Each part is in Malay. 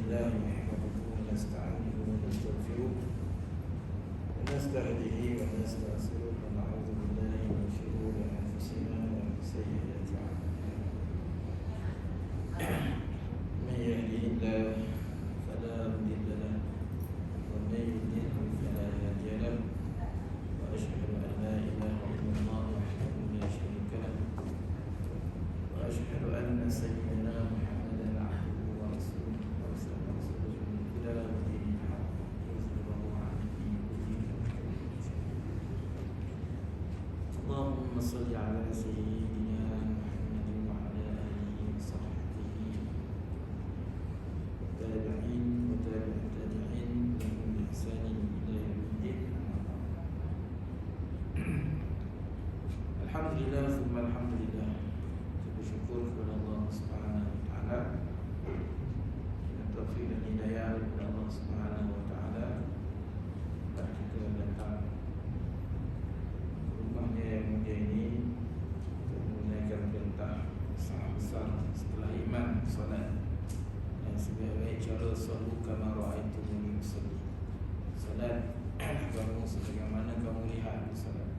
لله نحمده ونستعينه ونستغفره ونستهديه ونستغفره ونعوذ بالله من شرور أنفسنا ومن سيئات أعمالنا من يهده الله فلا مضل له ومن يضلل فلا هادي له وأشهد أن لا إله إلا الله وحده لا شريك له وأشهد أن سيدنا محمدا عبده ورسوله أرسل رسوله بالهدى ودين الحق ليظهره على الدين كله اللهم صل على سيدنا محمد وعلى آله وصحبه والتابعين وتابع التابعين لهم بإحسان إلى يوم الدين. Alhamdulillah, summa alhamdulillah. Bersyukur kepada Allah Subhanahu wa taala dan taufik dan hidayah kepada Allah Subhanahu wa taala. Kita datang rumahnya yang mulia ini untuk menunaikan perintah sangat besar setelah iman, solat dan sebaik-baik cara salu kama ra'aitumuni usalli. Solat kamu sebagaimana kamu lihat solat.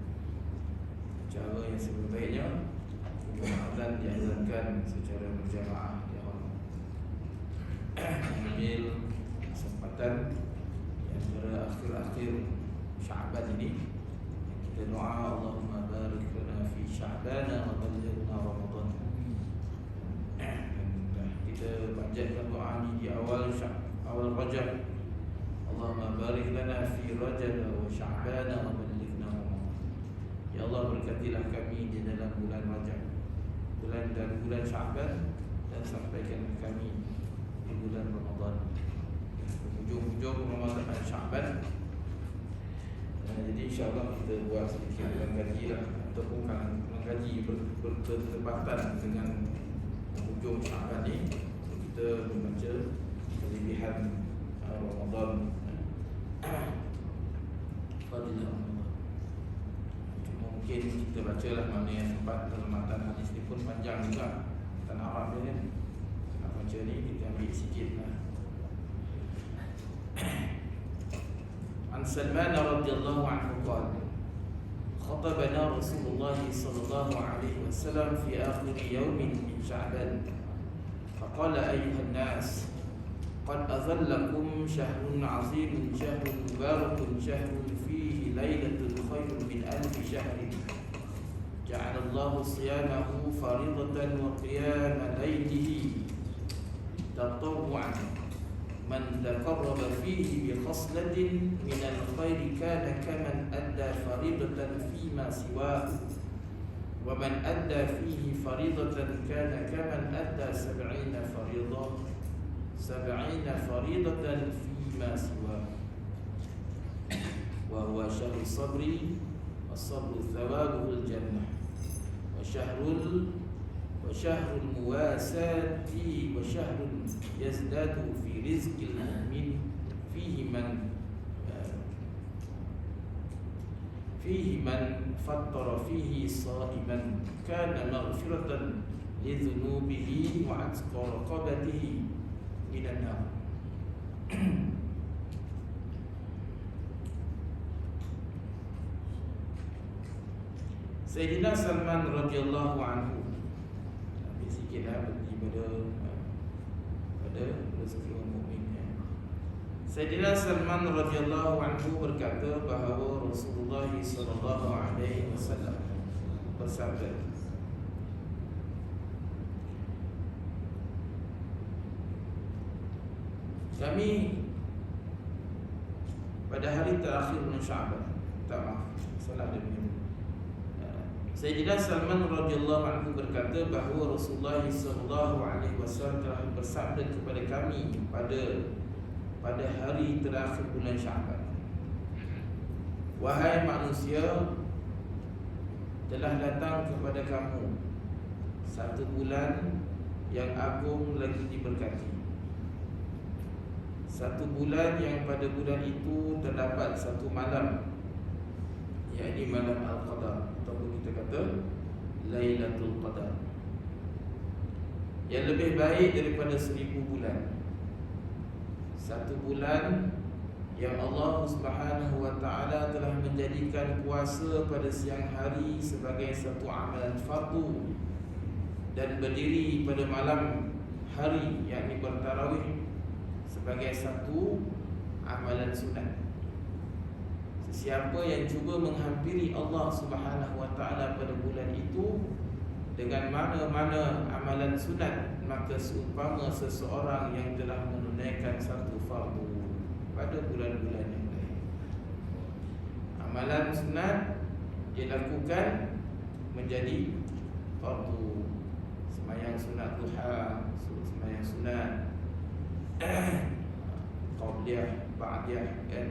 Cara yang sebaik-baiknya azan diazankan secara berjamaah di awal. Ambil kesempatan di antara akhir-akhir Sya'ban ini kita doa Allahumma barik lana fi Sya'bana wa ballighna Ramadan. Kita panjatkan doa ini di awal Rajab. Allahumma barik lana fi Rajab wa Sya'bana wa ballighna Ramadan. Ya Allah, berkatilah kami di dalam bulan Rajab, bulan Sya'ban, dan sampaikan kami di bulan Ramadan, hujung-hujung Ramadan dan Sya'ban. Jadi insyaAllah kita buat sedikit mengkaji lah, ataupun mengkaji bertepatan dengan hujung Sya'ban ni, kita membaca kelebihan Ramadan, fadilah Ramadan. Mungkin kita bacalah mana yang sempat dalam matan hadis ni pun panjang juga, tanah Arab dia kan. Nak baca ni kita ambil sikit lah. An Salman radhiyallahu anhu qala khatabana Rasulullah sallallahu alaihi wasallam fi akhir yawmin min Sya'ban faqala ayyuhan nas qad adhallakum shahrun 'azim shahrun mubarakun shahrun fihi lailatul khairun min alf shahrin ja'alallahu siyamahu faridatan wa qiyama laylihi tatawwu'an man taqarraba fihi bi khaslatin min al-khairi kana kaman adda faridatan fima siwahu wa man adda fihi faridatan kana kaman adda 70 faridatan fima siwahu wa huwa syahrul sabri was-sabru thawabuhul jannah wa syahrul muwasati wa syahrun yazdadu fi rizqil mu'min fihi man fattara fihi sa'iman kana maghfiratan li dhunubihi wa 'atqa raqabatihi minan nar. Sayyidina Salman radhiyallahu anhu, ambil sikitlah berhenti pada rezeki orang mukmin. Sayyidina Salman radhiyallahu anhu berkata bahawa Rasulullah sallallahu alaihi wasallam bersabda, kami pada hari terakhir bulan Sya'ban, salah dia punya. Sayyidina Salman radhiyallahu anhu berkata bahawa Rasulullah sallallahu alaihi wasallam telah bersabda kepada kami pada hari terakhir bulan Sya'ban, wahai manusia, telah datang kepada kamu satu bulan yang agung lagi diberkati, satu bulan yang pada bulan itu terdapat satu malam, yakni malam Al-Qadar, ataupun kita kata Lailatul Qadar, yang lebih baik daripada 1000 bulan. satu bulan yang Allah Subhanahu wa ta'ala telah menjadikan puasa pada siang hari sebagai satu amalan fardu dan berdiri pada malam hari yakni bertarawih sebagai satu amalan sunat. Sesiapa yang cuba menghampiri Allah Subhanahu wa ta'ala pada bulan itu dengan mana-mana amalan sunat, maka seumpama seseorang yang telah menunaikan satu fardu pada bulan-bulan yang lain. Amalan sunat dilakukan menjadi fardu. Sembahyang sunat duha, sembahyang sunat qabliyah, ba'diyah, kan?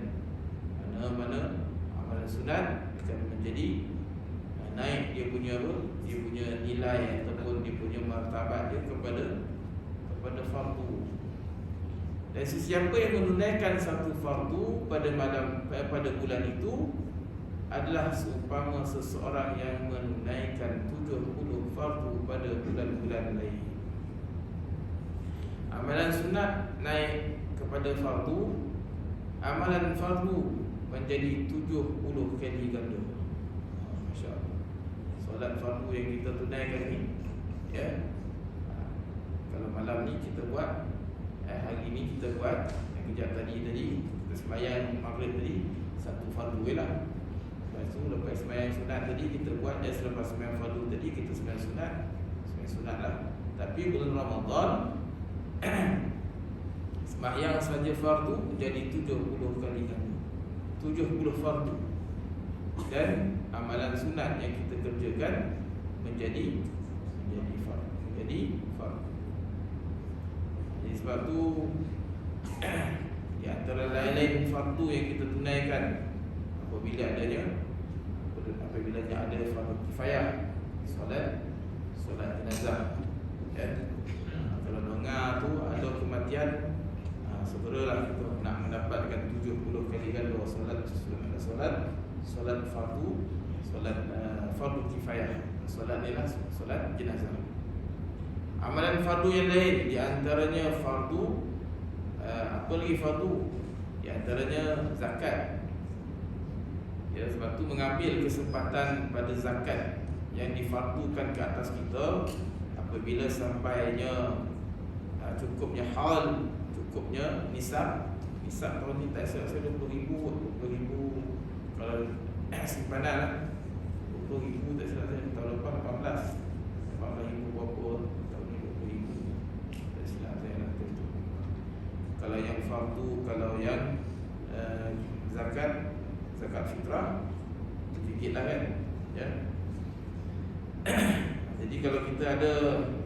Mana-mana amalan sunat akan menjadi naik dia punya nilai ataupun dia punya martabat dia kepada fardu. Dan sesiapa yang menunaikan satu fardu pada bulan itu adalah seumpama seseorang yang menunaikan 70 fardu pada bulan-bulan lain. Amalan sunat naik kepada fardu, amalan fardu menjadi 70 kali ganda. Masya-Allah. Solat fardu yang kita tunaikan ni, ya. Kalau malam ni kita buat, hari ni kita buat, yang kejap tadi kita sembahyang maghrib tadi satu fardu lah. Lepas sembahyang sunat tadi kita buat, dan selepas sembahyang fardu tadi kita sembahyang sunat lah. Tapi bulan Ramadan sembahyang saja fardu menjadi 70 kali ganda. 70 fardu. Dan amalan sunat yang kita kerjakan menjadi fardu. Jadi sebab tu di antara lain-lain fardu yang kita tunaikan apabila ada fardu kifayah, solat jenazah, kan? Kalau dengar tu ada kematian, segeralah kita nak mendapatkan 70 kali ganda solat fardu kifayah. Solat ni lah solat jenazah. Amalan fardu yang lain di antaranya fardu apa lagi fardu? Di antaranya zakat. Ya, sebab tu mengambil kesempatan pada zakat yang difardukan ke atas kita apabila sampainya cukupnya haul, cukupnya nisab tahun ni tak saya 20,000 kalau simpanan lah 20,000 tak salah saya, tahun lepas 18,000 berapa, tahun ni 20,000 tak salah saya lah tu. Kalau yang fardu, kalau yang zakat fitrah sedikit lah, kan, ya. Jadi kalau kita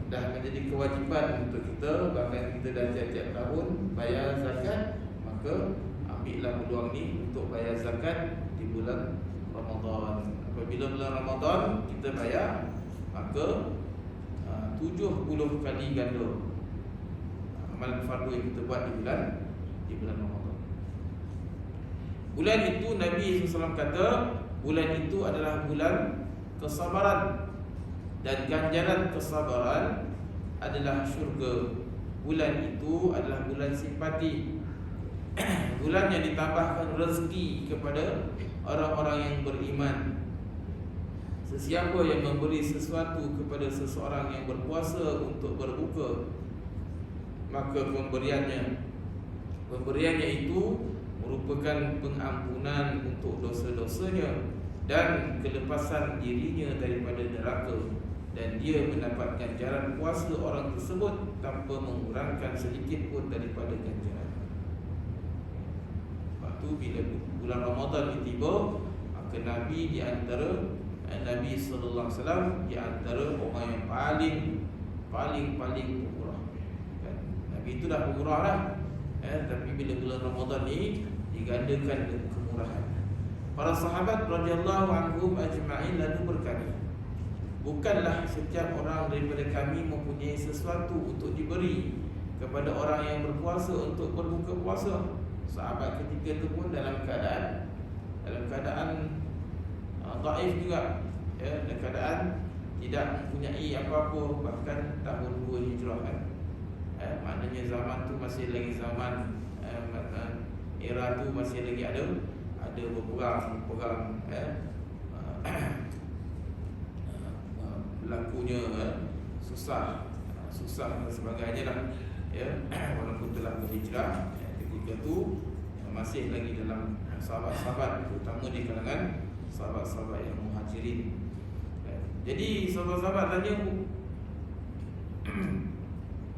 dah menjadi kewajipan untuk kita, bahkan kita dah tiap-tiap tahun bayar zakat, maka ambillah peluang ni untuk bayar zakat di bulan Ramadan. Apabila bulan Ramadan kita bayar, maka 70 kali ganda amalan fardu yang kita buat di bulan Ramadan. Bulan itu Nabi SAW kata, bulan itu adalah bulan kesabaran, dan ganjaran kesabaran adalah syurga. Bulan itu adalah bulan simpati, bulan yang ditambahkan rezeki kepada orang-orang yang beriman. Sesiapa yang memberi sesuatu kepada seseorang yang berpuasa untuk berbuka, maka pemberiannya itu merupakan pengampunan untuk dosa-dosanya dan kelepasan dirinya daripada neraka, dan dia mendapat ganjaran puasa orang tersebut tanpa mengurangkan sedikit pun daripada ganjaran. Sebab tu bila bulan Ramadan tiba, maka Nabi sallallahu alaihi wasallam di antara orang yang paling pemurah, kan? Nabi itu dah pemurah lah, tapi bila bulan Ramadan ni digandakan kemurahan. Para sahabat radhiyallahu anhum ajma'in lalu berkata, bukanlah setiap orang daripada kami mempunyai sesuatu untuk diberi kepada orang yang berpuasa untuk berbuka puasa. Sahabat ketiga itu pun dalam keadaan dhaif juga, ya, dalam keadaan tidak mempunyai apa-apa, bahkan tahun 2 Hijrah, kan. Maknanya zaman tu masih lagi zaman era tu masih lagi ada berperang berlakunya susah dan sebagainya lah, ya. Walaupun telah berhijrah, ketika tu masih lagi dalam sahabat-sahabat, terutama di kalangan sahabat-sahabat yang muhajirin. Jadi sahabat-sahabat tanya,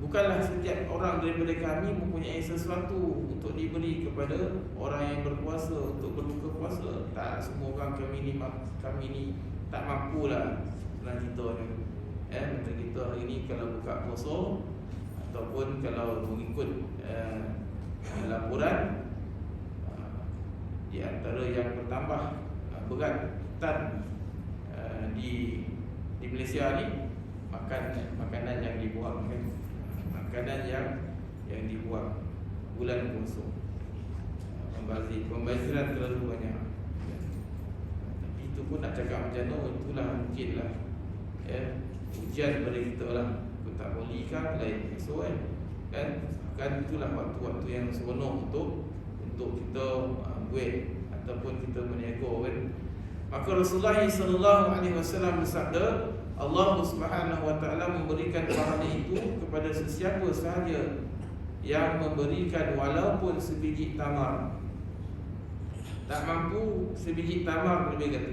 bukanlah setiap orang daripada kami mempunyai sesuatu untuk diberi kepada orang yang berpuasa untuk berbuka puasa. Tak, semua orang kami ni tak mampulah dalam kita ni. Macam kita hari ni kalau buka puasa ataupun kalau mengikut laporan, di antara yang bertambah beratan di Malaysia ni makanan yang dibuang, kan? Makanan yang dibuang bulan puasa, pembaziran terlalu banyak. Tapi itu pun nak cakap macam mana, itulah mungkinlah ujian pada kita lah. Kita tak boleh kan lain sesuai, kan itulah waktu-waktu yang seronok untuk kita buat ataupun kita berniaga, kan. Maka Rasulullah SAW bersabda, Allah Subhanahu wa taala memberikan pahala itu kepada sesiapa sahaja yang memberikan walaupun sebiji tamar. Tak mampu sebiji tamar lebih kata,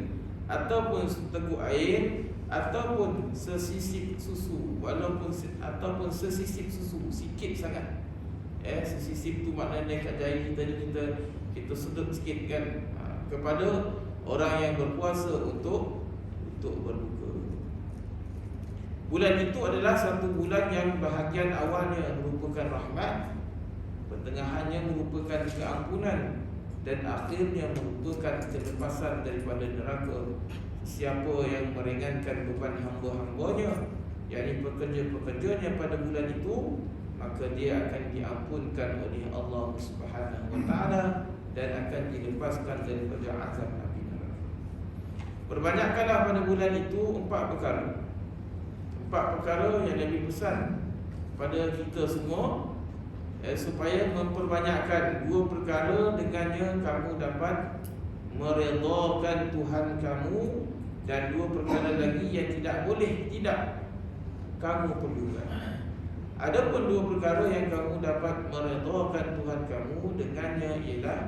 ataupun seteguk air, ataupun sesisip susu, ataupun sesisip susu, sikit sangat. Sesisip tu maknanya kat jari kita sedut sikit, kan, kepada orang yang berpuasa untuk berbuka. Bulan itu adalah satu bulan yang bahagian awalnya merupakan rahmat, pertengahannya merupakan keampunan, dan akhirnya merupakan kelepasan daripada neraka. Siapa yang meringankan beban hamba-hambanya, yakni pekerja-pekerjanya pada bulan itu, maka dia akan diampunkan oleh Allah Subhanahu wa taala dan akan dilepaskan daripada azab api neraka. Perbanyakkanlah pada bulan itu 4 perkara. 4 perkara yang Nabi pesan pada kita semua, supaya memperbanyakkan 2 perkara dengannya kamu dapat meredhakan Tuhan kamu, dan 2 perkara lagi yang tidak boleh tidak kamu perlukan. Adapun 2 perkara yang kamu dapat meredhakan Tuhan kamu dengannya ialah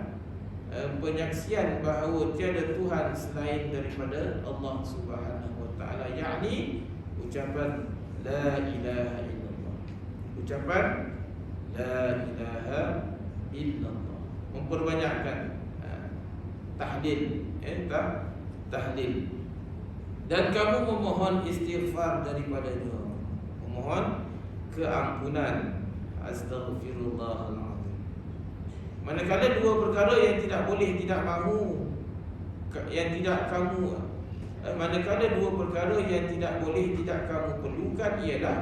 penyaksian bahawa tiada Tuhan selain daripada Allah Subhanahu wa taala, yakni ucapan la ilaha illallah. Ucapan la ilaha illallah, memperbanyakkan tahlil, tahlil, dan kamu memohon istighfar daripadanya, memohon keampunan, astaghfirullahaladzim. Manakala 2 perkara yang tidak boleh tidak mahu, yang tidak kamu, manakala 2 perkara yang tidak boleh tidak kamu perlukan ialah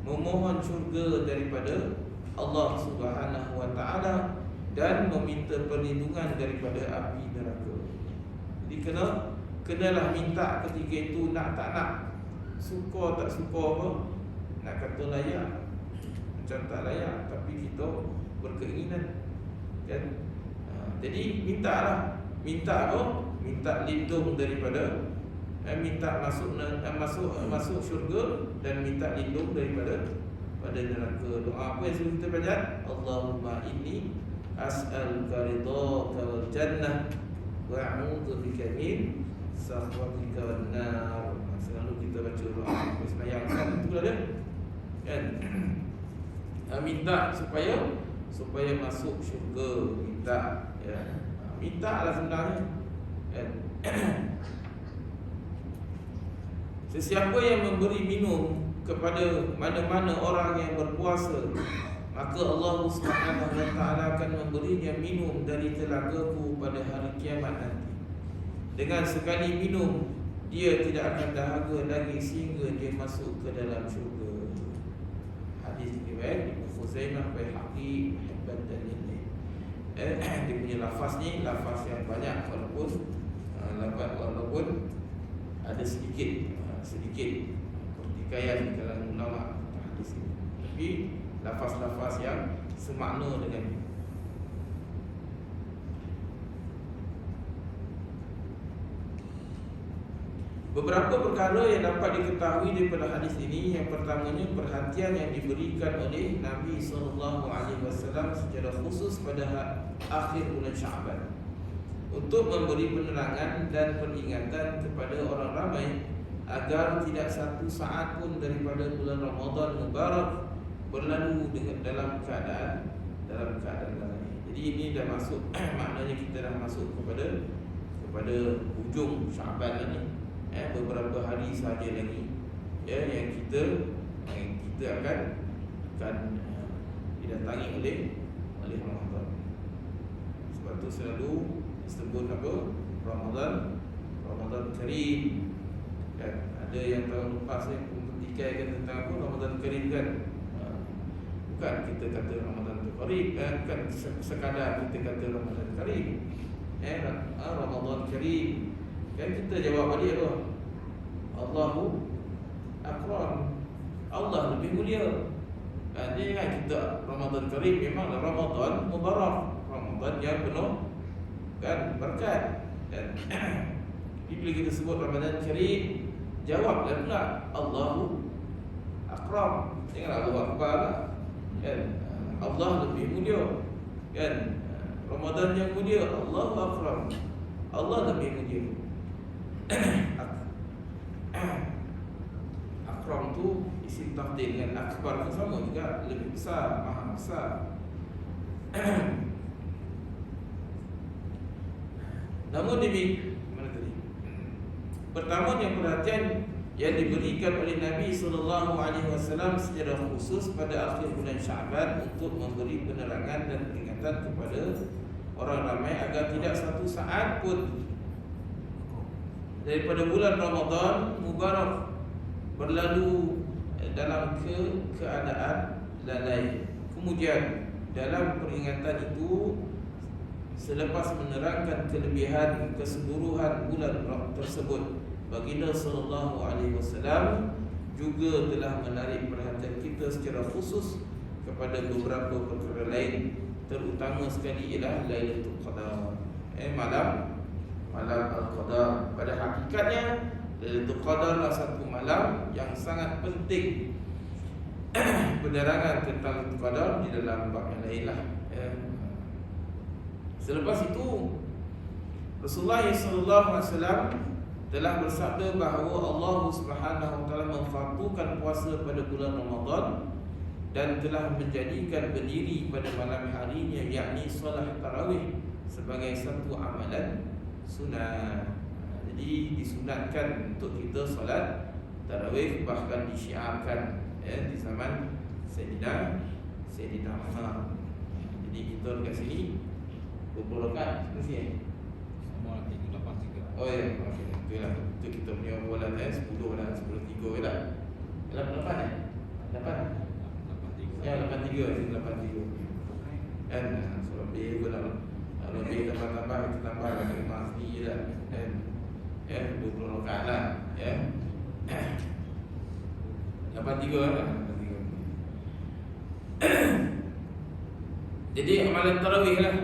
memohon syurga daripada Allah Subhanahu wa taala dan meminta perlindungan daripada api neraka. Jadi kenalah minta ketika itu, nak tak nak, suka tak suka apa, nak kata layak macam tak layak, tapi kita berkeinginan, kan. Jadi minta apa? Minta lindung daripada minta masuk syurga dan minta lindung daripada neraka. Doa apa yang selalu kita baca? Allahumma inni as'aluka ridhaka wal jannah wa a'udzu bika min sakhatika wan nar. Selalu kita baca doa sembahyang, kan, itu ada, kan. Minta supaya masuk syurga, minta, ya. Minta lah sebenarnya, kan. Sesiapa yang memberi minum kepada mana-mana orang yang berpuasa, maka Allah Subhanahu wa taala akan memberinya minum dari telagaku pada hari kiamat nanti. Dengan sekali minum, dia tidak akan dahaga lagi sehingga dia masuk ke dalam syurga. Hadis riwayat Ibnu Khuzaimah, Baihaqi, Hibban dan lain-lain. Dia punya lafaz ni lafaz yang banyak, walaupun ada sedikit pertikaian di kalangan ulama hadis ini, tapi lafaz-lafaz yang semakna dengan Beberapa perkara yang dapat diketahui daripada hadis ini. Yang pertamanya, perhatian yang diberikan oleh Nabi SAW secara khusus pada akhir bulan Syaban untuk memberi penerangan dan peringatan kepada orang ramai agar tidak satu saat pun daripada bulan Ramadan Mubarak berlalu dengan dalam keadaan lalai. Jadi ini dah masuk maknanya kita dah masuk kepada hujung Syaban ni. Beberapa hari sahaja lagi yang kita akan didatangi oleh Ramadan. Sebab tu selalu disebut apa? Ramadan Karim. Ada yang tahun lepas ni mempertikaikan tentang apa? Ramadan Karim kan. Bukan kita kata Ramadan Karim, bukan sekadar kita kata Ramadan Karim. Ramadan Karim. Kan kita jawab balik apa? Allahu Akram. Allah lebih mulia. Dia kan kita Ramadan Karim memanglah Ramadan Mubarak, Ramadan yang penuh kan berkat. Dan bila kita sebut Ramadan Karim, jawablah pula Allahu Akram. Janganlah Allahu Akbar lah. Kan? Allah lebih mulia. Kan? Ramadan yang mulia, Allahu Akram. Allah lebih mulia. Akram tu isim tafdil dengan akbar tu sama juga, lebih besar, maha besar. Namun mana tadi? Pertamanya perhatian yang diberikan oleh Nabi SAW secara khusus pada akhir bulan Syaban untuk memberi penerangan dan peringatan kepada orang ramai agar tidak satu saat pun daripada bulan Ramadan Mubarak berlalu dalam keadaan lalai. Kemudian dalam peringatan itu, selepas menerangkan kelebihan keseluruhan bulan tersebut, baginda sallallahu alaihi wasallam juga telah menarik perhatian kita secara khusus kepada beberapa perkara lain, terutama sekali ialah Lailatul Qadar, malam Al-Qadar. Pada hakikatnya Lailatul Qadar adalah satu malam yang sangat penting. Penerangan tentang Lailatul Qadar di dalam bab yang lain lah. Selepas itu, Rasulullah SAW telah bersabda bahawa Allah Subhanahu Wa Taala memfardukan puasa pada bulan Ramadan dan telah menjadikan berdiri pada malam harinya, yakni solat tarawih, sebagai satu amalan sunat. Jadi disunatkan untuk kita solat tarawih, bahkan disyiarkan di zaman Sayyidina Umar. Jadi kita dekat sini 20 rakaat mesti Semua 8-3. Oh ya, okey. Itulah itu kita punya bulan 10 dan 10-3 lah. 8 Ya, 8-3 kan. So lebih guna lebih tambah kita tambah lagi masih je lah kan. 20 rakaat lah ya. 8-3 lah. Jadi amalan tarawih lah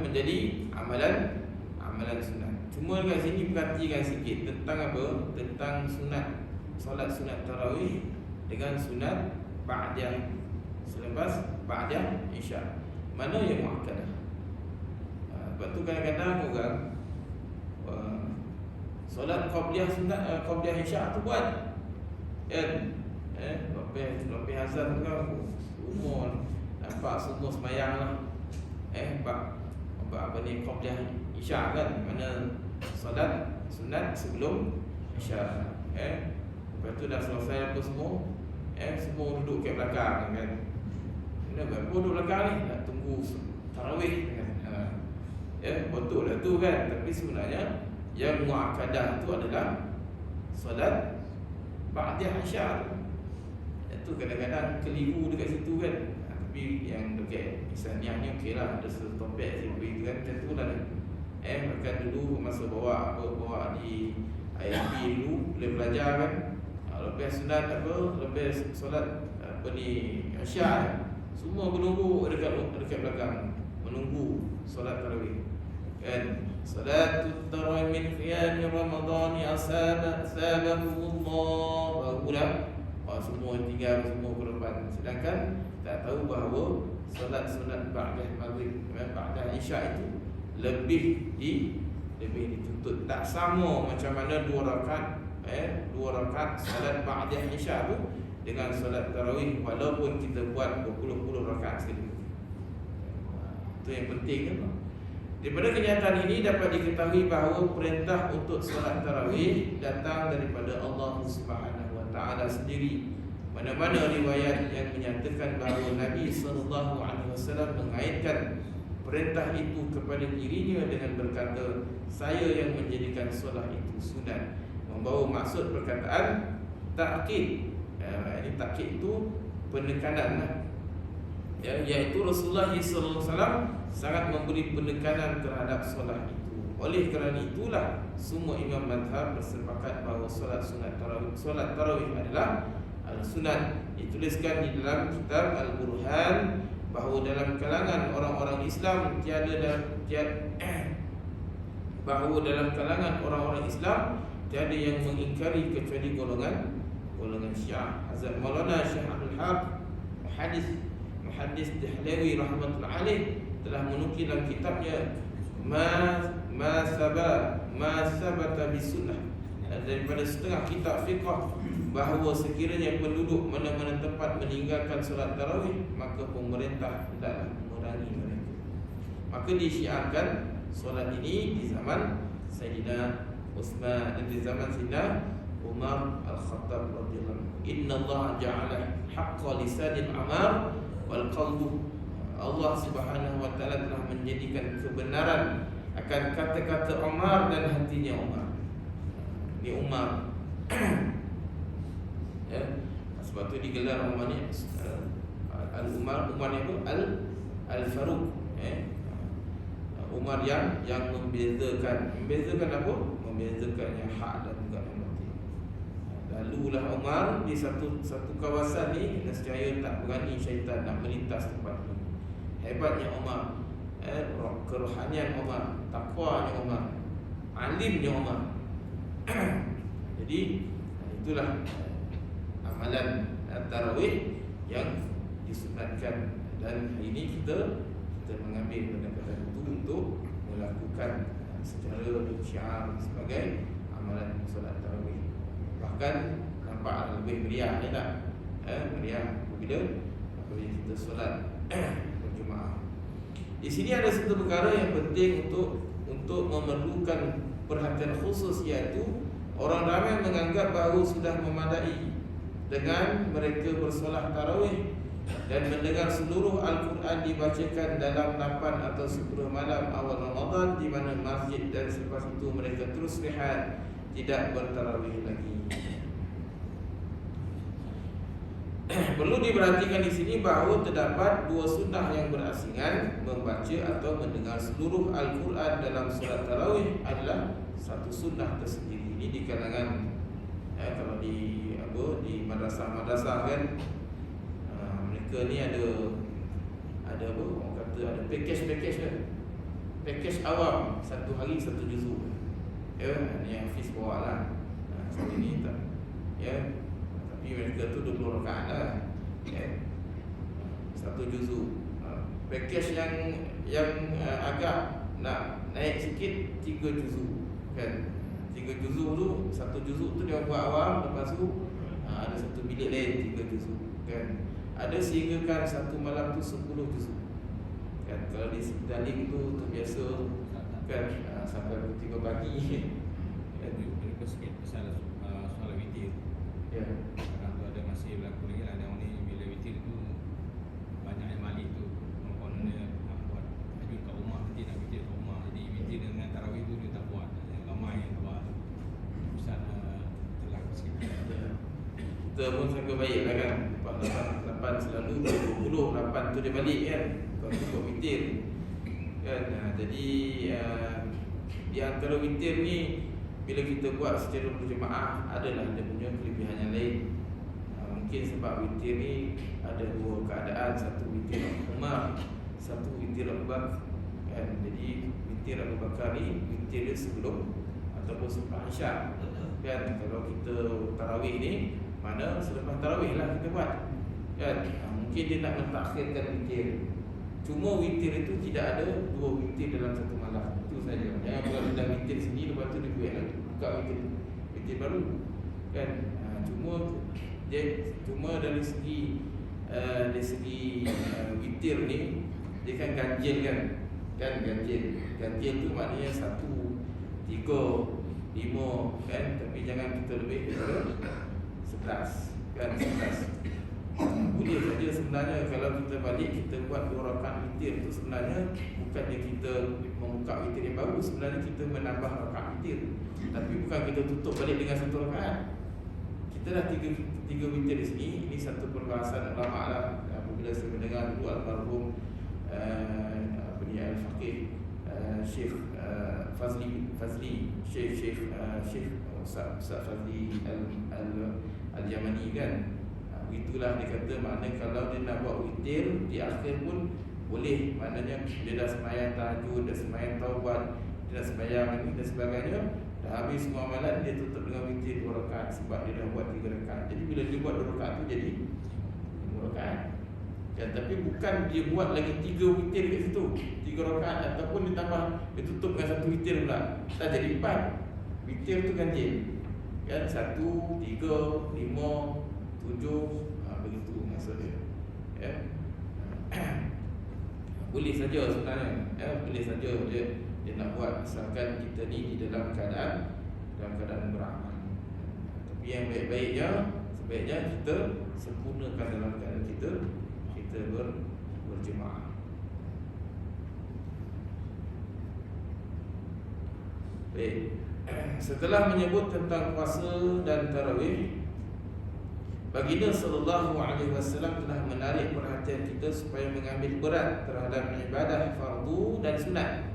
menjadi amalan sunat. Cuma kat sini perhatikan sikit tentang apa? Tentang sunat, solat sunat tarawih dengan sunat ba'dah, selepas ba'dah Isya. Mana yang muakkadah? Sebab tu kadang-kadang orang solat qabliyah sunat, qabliyah Isya tu buat kan, lebih azan kan umur nampak semua sembahyang lah. Apa ni qabliyah Isya kan, mana solat sunat sebelum Isya. Lepas tu dah selesai apa semua, semua duduk kat belakang kan. Kenapa duduk belakang ni? Nak tunggu tarawih kan. Betul lah tu kan. Tapi sebenarnya yang muakkadah tu adalah solat ba'dah Isya. Itu kadang-kadang keliru dekat situ kan. Tapi yang dekat misalnya okey lah, ada satu topik sikit kan, tentu lah. Bahkan dulu masa bawa di IMB dulu boleh belajar kan. Lepas sunat lepas solat Isya, semua menunggu dekat belakang menunggu solat tarawih kan. Salatul tarawih min qiyam Ramadan asabahullah. Barulah semua tinggal semua ke depan. Sedangkan tak tahu bahawa solat-solat ba'da maghrib, ba'da isya itu lebih dituntut. Tak sama macam mana dua rakaat solat ba'da isya tu dengan solat tarawih, walaupun kita buat berpuluh-puluh rakaat sekali. Itu yang penting kan. Daripada kenyataan ini dapat diketahui bahawa perintah untuk solat tarawih datang daripada Allah Subhanahu wa taala sendiri. Mana-mana riwayat yang menyatakan bahawa Nabi sallallahu alaihi wasallam mengaitkan perintah itu kepada dirinya dengan berkata, saya yang menjadikan solat itu sunat, membawa maksud perkataan takkid. Ini takkid itu penekanan, iaitu Rasulullah sallallahu alaihi wasallam sangat memberi penekanan terhadap solat itu. Oleh kerana itulah semua imam mazhab bersepakat bahawa solat tarawih adalah sunat. Dituliskan di dalam kitab Al-Burhan bahawa dalam kalangan orang-orang Islam tiada yang mengingkari kecuali golongan Syiah. Hazrat Maulana Syekh Abdul Haq Muhaddis Dahlawi rahmatullahi alaih telah menukil dalam kitabnya ma sabata bisunnah, daripada setengah kitab fiqh, bahawa sekiranya penduduk mana-mana tempat meninggalkan solat tarawih, maka pemerintah hendaklah mengurangi mereka. Maka disyiarkan solat ini di zaman Sayyidina Utsman dan di zaman Sayyidina Umar Al-Khattab radhiyallahu anhu. Innallaha ja'ala haqqa lisanil amar wal qalbu. Allah Subhanahu wa taala telah menjadikan kebenaran akan kata-kata Umar dan hatinya Umar. Ini Umar. Ya, sebab tu digelar Umar ni Al-Umar, Umar ni apa? Al-Faruq. Umar yang membezakan apa? Membezakan yang hak dan juga yang batil. Lalulah Umar di satu kawasan ni, nescaya tak berani syaitan nak melintas tempat itu. Hebatnya Umar, kerohanian Umar, takwanya Umar, alimnya Umar. Jadi itulah amalan tarawih yang disunatkan, dan hari ini kita mengambil pendekatan itu untuk melakukan secara syiar sebagai amalan solat tarawih. Bahkan nampak lebih meriah, tak? Meriah apabila kita solat berjemaah. Di sini ada satu perkara yang penting untuk memerlukan perhatian khusus, iaitu orang ramai menganggap bahawa sudah memadai dengan mereka bersolat tarawih dan mendengar seluruh Al-Quran dibacakan dalam 8 atau 10 malam awal Ramadan, di mana masjid dan selepas itu mereka terus rehat, tidak bertarawih lagi. Perlu diperhatikan di sini bahawa terdapat dua sunnah yang berasingan. Membaca atau mendengar seluruh Al-Quran dalam solat tarawih adalah satu sunnah tersendiri. Ini di kalangan kalau di madrasah-madrasah kan, mereka ni ada apa, orang kata ada package kan. Package awam, satu hari satu juzuk. Ni yang Hafiz bawa lah. Seperti ni tak. Tapi mereka tu 20 rakaat lah. Satu juzuk. Package yang agak nak naik sikit, 3 juzuk kan. 3 juzuk tu, satu juzuk tu dia buat awam, lepas tu ada satu bilik lain 3 juzuk kan. Ada sehinggakan satu malam tu 10 juzuk kan. Kalau di daling tu biasa kan, sampai pukul 3 pagi kan. Mereka sikit pasal soal witir. Ya. Kadang tu ada masih berlaku lagi lah. Yang ni bila witir tu banyak yang malik tu dia nak buat hajud kat rumah, nanti nak witir kat rumah. Jadi witir dengan tarawih tu dia tak buat. Yang ramai yang buat. Ustaz telah sikit. Kita pun sangka baik lah kan. 8 selalu 20 8 tu dia balik kan. Kalau cukup witir kan. Jadi di antara witir ni, bila kita buat secara berjemaah, adalah dia punya kelebihan yang lain. Mungkin sebab witir ni ada dua keadaan. Satu witir Umar, satu witir Abu Bakar. kan. Jadi witir Abu Bakar ni witir dia sebelum ataupun selepas Isyak kan. Kalau kita tarawih ni mana selepas tarawih lah kita buat kan. Mungkin dia nak mentakhirkan witir. Cuma witir itu tidak ada dua witir dalam satu malam. Itu saja. Jangan kalau dah witir sini lepas tu dia buat lagi buka witir baru kan. Cuma dari segi witir ni dia kan ganjil kan. Ganjil tu maknanya 1, 3, 5 kan. Tapi jangan kita lebih daripada 11 kan. 11 boleh saja sebenarnya. Kalau kita balik kita buat 2 rakaat witir tu sebenarnya bukannya kita membuka witir yang baru, sebenarnya kita menambah rakaat witir. Tapi bukan kita tutup balik dengan 1 rakaat. Kita dah 3 witir di sini. Ini satu perbahasan ulama lah. Apabila saya mendengar dulu almarhum Al-Faqih Syekh Fazli Syekh Ustaz Fazli Al-Yamani kan. Itulah dia kata, maknanya kalau dia nak buat witir di akhir pun boleh. Maknanya dia dah sembahyang tahajud, dah sembahyang taubat, dia dah sembahyang ini dan sebagainya, dah habis semua amalan, dia tutup dengan witir 2 rakaat sebab dia dah buat 3 rakaat. Jadi bila dia buat 2 rakaat tu jadi 5 rakaat kan. Tapi bukan dia buat lagi 3 witir kat situ, 3 rakaat, ataupun ditambah dia tutup dengan 1 witir pula. Dah jadi 4. Witir tu ganjil kan. 1, 3, 5, 7, begitu maksud dia ya. Boleh saja sebenarnya ya. Boleh saja dia nak buat asalkan kita ni di dalam keadaan beramal. Tapi yang sebaiknya kita sempurnakan dalam keadaan kita berjemaah. Baik. Setelah menyebut tentang puasa dan tarawih, Baginda sallallahu alaihi wasallam telah menarik perhatian kita supaya mengambil berat terhadap ibadah fardu dan sunat.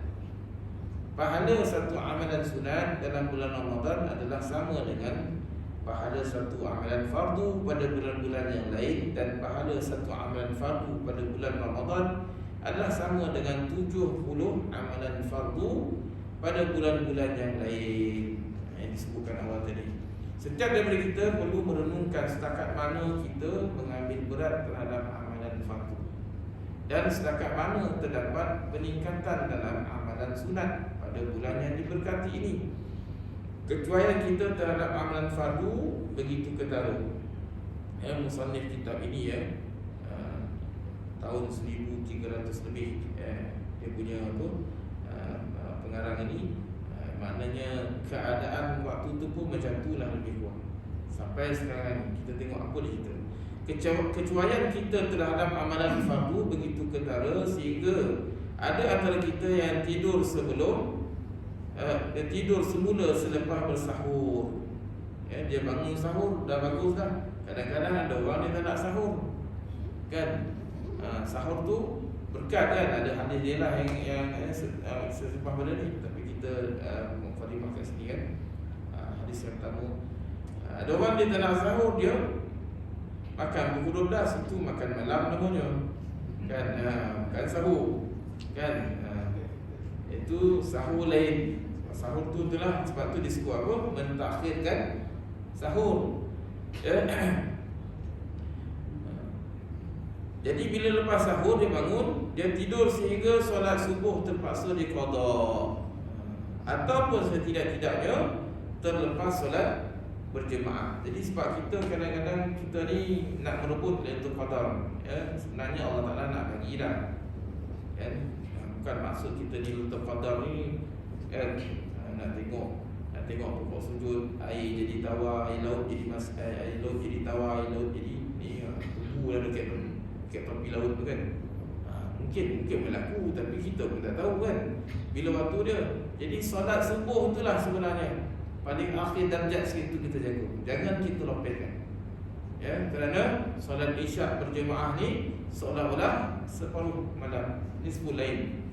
Pahala satu amalan sunat dalam bulan Ramadan adalah sama dengan pahala satu amalan fardu pada bulan-bulan yang lain, dan pahala satu amalan fardu pada bulan Ramadan adalah sama dengan 70 amalan fardu pada bulan-bulan yang lain. Yang disebutkan awal tadi. Setiap daripada kita perlu merenungkan setakat mana kita mengambil berat terhadap amalan fardu, dan setakat mana terdapat peningkatan dalam amalan sunat pada bulan yang diberkati ini. Kecuaian kita terhadap amalan fardu begitu ketara. Musannif kitab ini tahun 1300 lebih dia punya pengarang ini. Maknanya keadaan waktu tu pun macam tu lah lebih kurang. Sampai sekarang ni kita tengok apa dia cerita. Kecuaian kita terhadap amalan fardu begitu ketara sehingga ada antara kita yang tidur sebelum dia tidur semula selepas bersahur. Dia bangun sahur dah bagus dah. Kadang-kadang ada orang dia tak nak sahur kan. Sahur tu berkat kan. Ada hadis dia lah yang selepas pada ni. Tapi kita mukadimah kat sini kan. Hadis yang pertama, ada orang dia tak nak sahur, dia makan pukul 12, itu makan malam namanya kan. Bukan sahur kan. Itu sahur lain. Sahur tu itulah sebab tu disebut apa? Mentakhirkan sahur. Jadi bila lepas sahur dia bangun, dia tidur sehingga solat subuh terpaksa diqada, ataupun setidak-tidaknya terlepas solat berjemaah. Jadi sebab kita kadang-kadang kita ni nak merebut Lailatul Qadar sebenarnya Allah Ta'ala nak bagi dah kan. Bukan maksud kita di Lailatul Qadar ni kan nak tengok pokok sujud, air jadi tawar, air laut jadi air laut jadi tawar, air laut jadi ni tubuh dah dekat topi laut tu kan. Mungkin berlaku, tapi kita pun tak tahu kan bila waktu dia. Jadi solat subuh itulah sebenarnya paling akhir darjat situ kita jaga. Jangan kita lopetkan kerana solat isyak berjemaah ni seolah-olah separuh malam, nisful lain.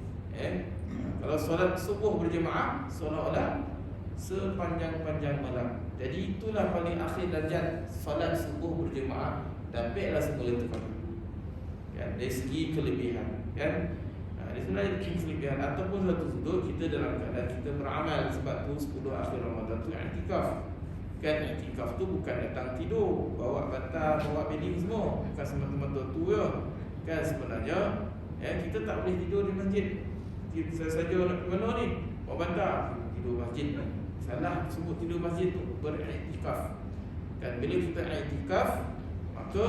Kalau solat subuh berjemaah seolah-olah sepanjang-panjang malam. Jadi itulah paling akhir darjat solat subuh berjemaah. Dapatlah semula tu kan, dari segi kelebihan kan. Itulah kelebihan. Ataupun satu sudut kita dalam keadaan kita beramal. Sebab tu 10 akhir Ramadan tu i'tikaf. Kan i'tikaf tu bukan datang tidur, bawa bantal, bawa bedding semua, bukan semata-mata tu ya. Kan sebenarnya kita tak boleh tidur di masjid. Kita saja nak ke mana ni? Bawa bantal, tidur masjid. Salah sebut tidur masjid tu, beriktikaf. Kan bila kita i'tikaf, maka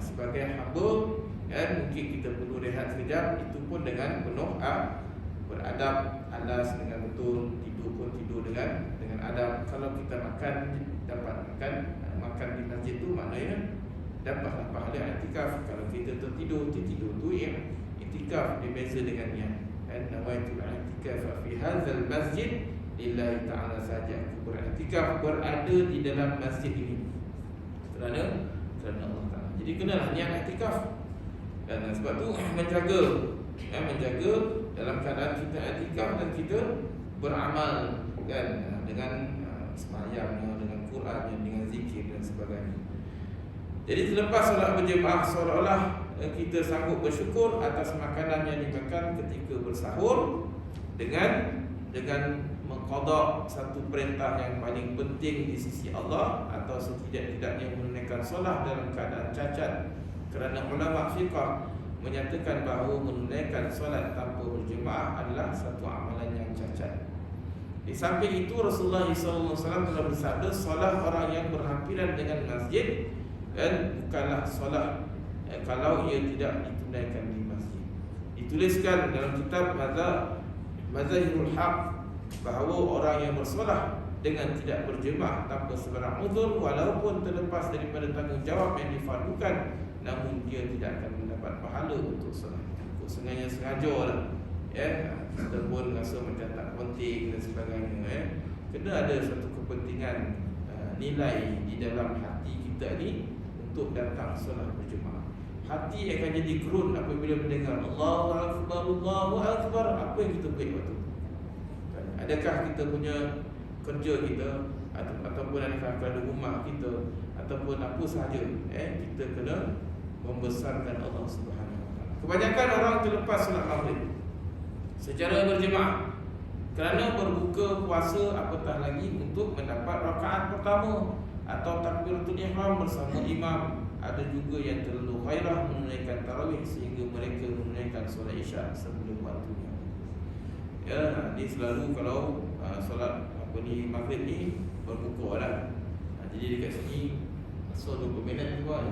sebagai hamba kan mungkin kita perlu rehat sekejap, itu pun dengan penuh beradab, alas dengan betul, tidur pun tidur dengan adab. Kalau kita makan, dapat makan di masjid tu maknanya dapatlah pahala i'tikaf. Kalau kita tertidur tu yang i'tikaf, dia beza dengan yang nawaitul i'tikaf fi hadzal masjid lillahi ta'ala saja. Aku beriktikaf, berada di dalam masjid ini kerana Allah Ta'ala. Jadi kenalah niat iktikaf. Dan sebab tu menjaga dalam keadaan kita iktikaf dan kita beramal kan, dengan sembahyangnya, dengan Qurannya, dengan zikir dan sebagainya. Jadi selepas solat berjemaah, seolah-olah kita sanggup bersyukur atas makanan yang dimakan ketika bersahur dengan mengqada satu perintah yang paling penting di sisi Allah, atau setidak-tidaknya menunaikan solat dalam keadaan cacat. Kerana ulama fiqh menyatakan bahawa menunaikan solat tanpa berjemaah adalah satu amalan yang cacat. Di samping itu Rasulullah SAW telah bersabda, solat orang yang berhampiran dengan masjid dan bukanlah solat kalau ia tidak ditunaikan di masjid. Dituliskan dalam kitab Mazahirul Haq bahawa orang yang bersolat dengan tidak berjemaah tanpa sebarang uzur, walaupun terlepas daripada tanggungjawab yang difardukan, namun dia tidak akan mendapat pahala untuk solat. Sengaja lah kita pun rasa macam tak penting dan sebagainya. Kena ada satu kepentingan nilai di dalam hati kita ni untuk datang solat berjemaah. Hati akan jadi gerun apabila mendengar Allahu Akbar, Allahu Akbar. Apa yang kita buat waktu? Adakah kita punya kerja kita ataupun adakah keadaan rumah kita ataupun apa sahaja, kita kena membesarkan Allah Subhanahu Wa Taala. Kebanyakan orang terlepas solat maghrib secara berjemaah kerana berbuka puasa, apatah lagi untuk mendapat rakaat pertama atau takbiratul ihram bersama imam. Ada juga yang terlalu khairah menunaikan tarawih sehingga mereka menunaikan solat isyak sebelum waktunya. Ni selalu kalau solat maghrib ni berbuka lah. Jadi dekat sini so 20 minit juga,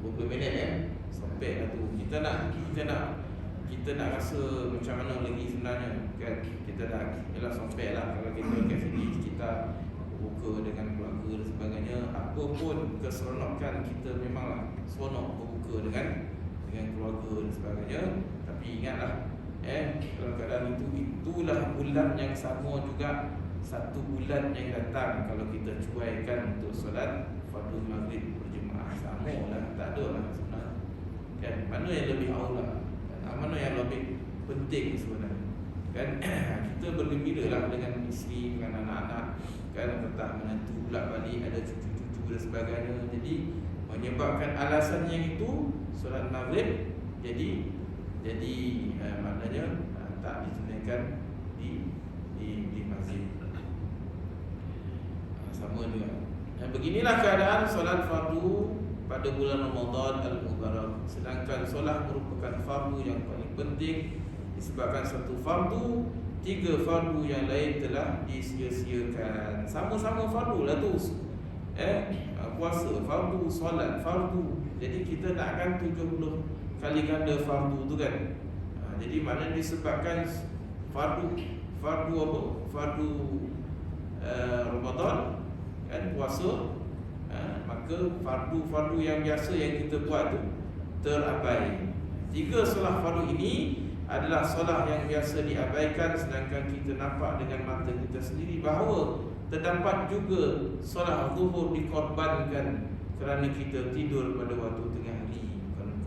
20 minit sampai lah tu. Kita nak rasa macam mana lagi sebenarnya kan. Kita dah ialah sampai lah. Kalau kita dekat sini kita berbuka dengan keluarga dan sebagainya, apa pun keseronokan kita memanglah seronok berbuka dengan keluarga dan sebagainya. Tapi ingatlah dalam keadaan itulah bulan yang sama juga, satu bulan yang datang kalau kita cuaikan untuk solat fardu maghrib berjemaah, sama lah, tak ada lah sebenarnya kan. Mana yang lebih aula kan? Mana yang lebih penting sebenarnya kan? Kita bergembira lah dengan isteri, dengan anak-anak kan, entah menantu pula balik, ada cucu-cucu dan sebagainya. Jadi menyebabkan alasannya itu solat maghrib jadi maknanya tak ditunaikan di masjid. Sama juga. Dan beginilah keadaan solat fardu pada bulan Ramadan al-Mubarak. Sedangkan solat merupakan fardu yang paling penting disebabkan satu fardu, 3 fardu yang lain telah disia-siakan. Sama-sama fardu lah tu. Puasa fardu, solat fardu. Jadi kita nakkan 70 kali ganda fardu tu kan. Jadi maknanya disebabkan fardu apa? Fardu Ramadan kan, puasa, maka fardu-fardu yang biasa yang kita buat tu terabai. 3 solat fardu ini adalah solat yang biasa diabaikan, sedangkan kita nampak dengan mata kita sendiri bahawa terdapat juga solat zuhur dikorbankan kerana kita tidur pada waktu tengah hari,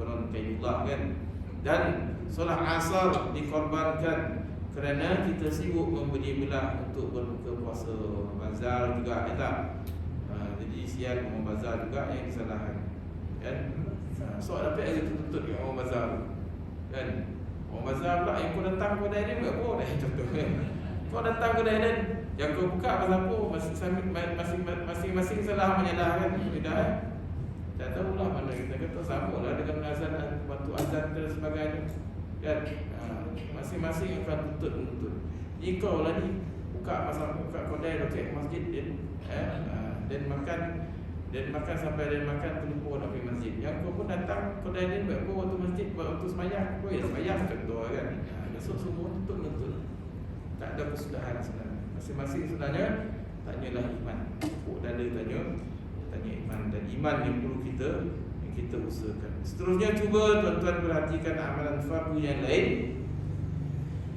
konon kaidullah kan. Dan solat asar dikorbankan kerana kita sibuk membeli belah untuk berbuka puasa. Bazar juga tak. Jadi siang orang bazar juga yang disalahkan kan. So dapat ada tuntut orang bazar kan. Orang bazar pula, kau datang kedai dia buat apa? Contoh kau datang kedai dia, yang kau buka pasal apa? Masing-masing salah menyalahkan. Tidak. Tak tahulah mana kita kata sama lah dengan azan, waktu azan dan sebagainya. Dan masing-masing akan tuntut. Jadi kau lah ni buka kedai dekat masjid dia, dan makan sampai dia makan terlupa nak pergi masjid. Yang kau pun datang kedai dia buat apa waktu masjid, waktu sembahyang. Kau ya sembahyang contoh kan. Besok semua tuntut. Tak ada kesudahan sebenarnya. Masing-masing sebenarnya tanyalah iman. Dada tanya iman, dan iman yang perlu kita usahakan. Seterusnya cuba tuan-tuan perhatikan amalan fardu yang lain.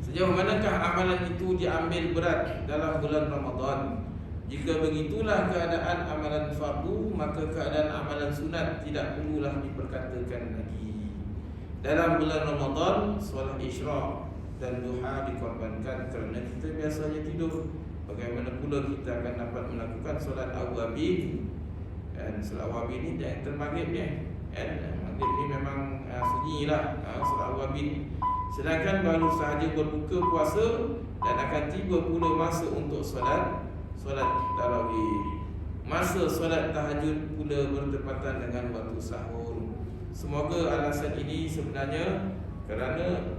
Sejauh manakah amalan itu diambil berat dalam bulan Ramadan? Jika begitulah keadaan amalan fardu, maka keadaan amalan sunat tidak perlulah diperkatakan lagi. Dalam bulan Ramadan, solat isyraq dan duha dikorbankan kerana kita biasanya tidur. Bagaimana pula kita akan dapat melakukan solat awabin? Dan solat awabin ni yang termaghrib ni, maghrib ni memang sunyilah solat awabin. Sedangkan baru sahaja berbuka puasa dan akan tiba pula masa untuk solat tarawih. Masa solat tahajud pula bertepatan dengan waktu sahur. Semoga alasan ini sebenarnya kerana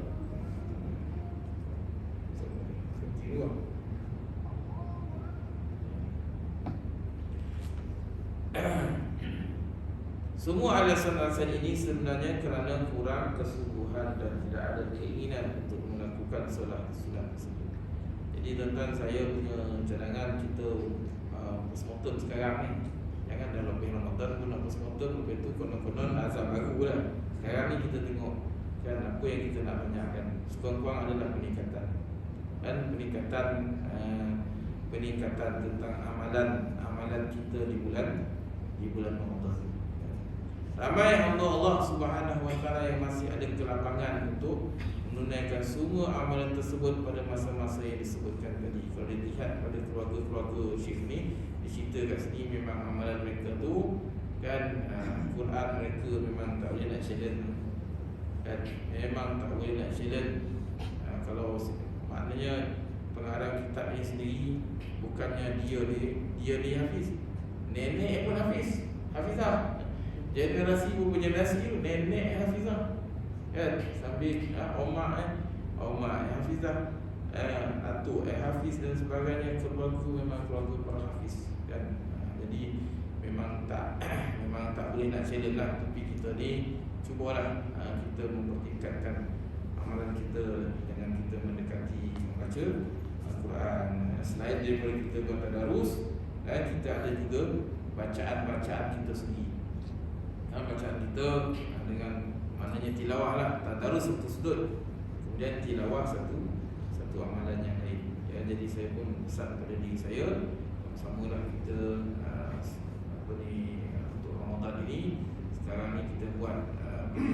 semua alasan-alasan ini sebenarnya kerana kurang kesungguhan dan tidak ada keinginan untuk melakukan solat sunat tersebut. Jadi tuan-tuan, saya punya cadangan kita bersemotot sekarang ni. Jangan dah lebih Ramadan pun nak bersemotot, lepas tu konon-konon azam baru lah. Sekarang ni kita tengok kan apa yang kita nak banyakkan. Sekurang-kurang adalah peningkatan. Dan peningkatan tentang amalan kita di bulan Ramadan. Ramai Allah Subhanahu Wa Taala yang masih ada kelapangan untuk menunaikan semua amalan tersebut pada masa-masa yang disebutkan tadi. Kalau dilihat pada keluarga-keluarga Syekh ni, dicerita kat sini memang amalan mereka tu kan, Quran mereka memang tak boleh nak challenge kan, memang tak boleh nak challenge. Kalau maknanya pengarang kitab ni sendiri bukannya dia hafiz, nenek pun hafizah. Generasi bergenerasi nenek hafizah kan, sambil omak hafizah, atuk hafiz dan sebagainya. Keluarga memang keluarga para hafiz kan. Jadi memang tak boleh nak challenge lah. Tapi kita ni cubalah kita mempertingkatkan amalan kita dengan kita mendekati membaca Al-Quran. Selain daripada kita buat tadarus, kita ada juga bacaan-bacaan kita sendiri. Bacaan kita dengan maknanya tilawah lah, tadarus satu sudut, kemudian tilawah satu amalan yang lain. Ya, jadi saya pun pesan pada diri saya, samalah kita untuk Ramadan ini. Sekarang ni kita buat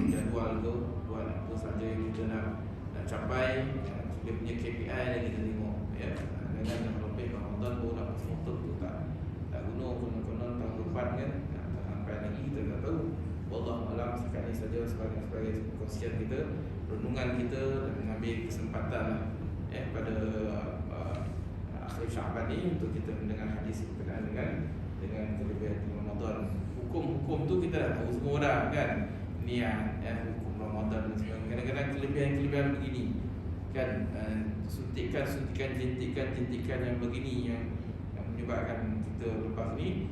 jadual tu, buat apa saja yang kita nak capai, dia punya KPI yang kita tengok. Ya, jangan yang lebih Ramadan baru nak berfoto tu tak guna, konon-konon tahun depan kan sampai lagi kita tak tahu. Wallahu alam. Sekali saja sebagai perkongsian kita, renungan kita, dan mengambil kesempatan pada akhir Syaban ni untuk kita mendengar hadis berkenaan dengan kelebihan Ramadan. Hukum-hukum tu kita dah tahu semua dah kan, niat hukum Ramadan dan sebagainya. Kadang-kadang kelebihan begini kan, suntikan jentikan yang begini yang menyebabkan kita lepas ni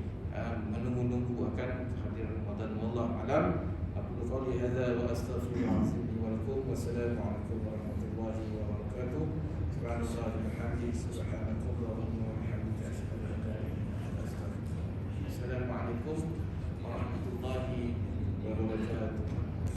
menunggu akan kehadiran Ramadan. Wallahu alam. Aku qauli hadza wa astaghfirullahalazim wa lakum. Wassalamualaikum warahmatullahi wabarakatuh. Subhanallah wa bihamdihi, subhanakallahumma wa bihamdika, asyhadu an la ilaha illa anta, astaghfiruka wa atubu ilaik. Assalamualaikum